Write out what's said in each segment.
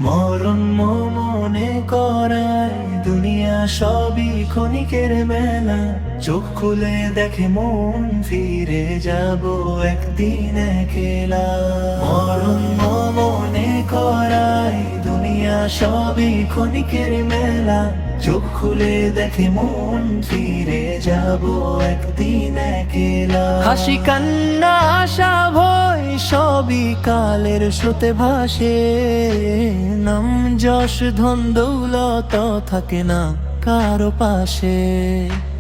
মরণ মনে করায় দুনিয়া সবই ক্ষণিকের মেলা। চোখ খুলে দেখে মন ফিরে যাব একদিন একলা। মরণ মনে করায় দুনিয়া সবই ক্ষণিকের মেলা। চোখ খুলে দেখে মন ফিরে যাব একদিন একলা। হাসি কান্না আশা ভয় সবই কালের স্রোতে ভাসে। নাম যশ ধন দৌলত থাকে না কারো পাশে।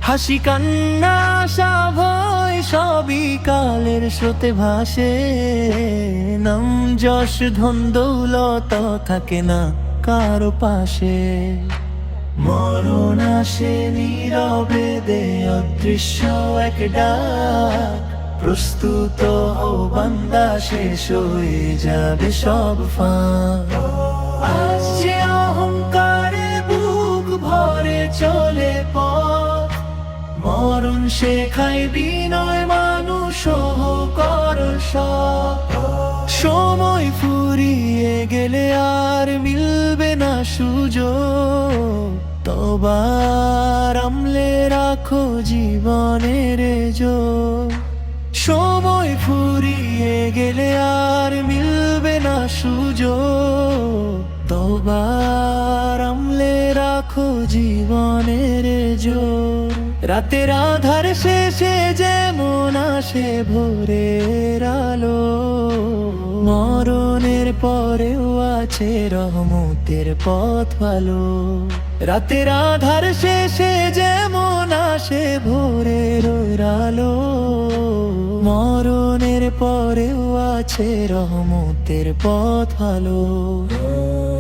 হাসি কান্না আশা ভয় সবই কালের স্রোতে ভাসে। নাম যশ ধন দৌলত থাকে না কারো পাশে। মরণ আসে নীরবে দে অদৃশ্য এক ডাক। প্রস্তুত হও বান্দা শেষ হয়ে যাবে সব ফাঁক। আসছে অহংকারে বুক ভরে চলে পথ। মরণ শেখায় বিনয় মানুষ কর সৎ। সময় ফুরিয়ে গেলে আর মিলবে না সুযোগ। তবার আমলে রাখো জীবনের যোগ। সময় ফুরিয়ে গেলে আর মিলবে না সুযোগ। তবার আমলে রাখো জীবনের যোগ। রাতের আধার শেষে যেমন আসে ভোরের আলো। মরণের পরেও আছে রহমতের পথ ভালো। রাতের আধার শেষে যেমন আসে ভোরের আলো। মরণের পরেও আছে রহমতের পথ ভালো।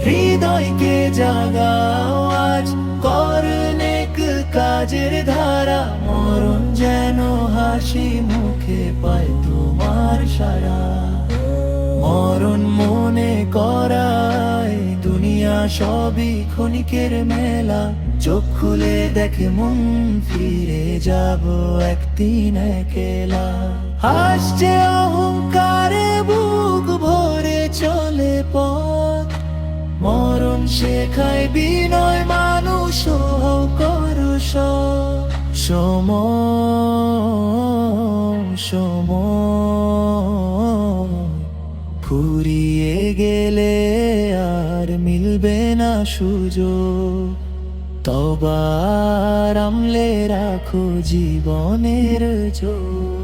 হৃদয়কে জাগাও আজ কর নেক কাজের ধারা। মরণ যেন হাসি মুখে পায় তোমার সারা। মরণ মনে করায় দুনিয়া সবই ক্ষণিকের মেলা। চোখ খুলে দেখে মন ফিরে যাব একদিন একলা। আসছে অহংকারে বুক ভরে চলে পথ। মরণ শেখায় বিনয় মানুষ কর সৎ। সময় ফুরিয়ে গেলে আর মিলবে না সুযোগ। তবার আমলে রাখো জীবনের যোগ।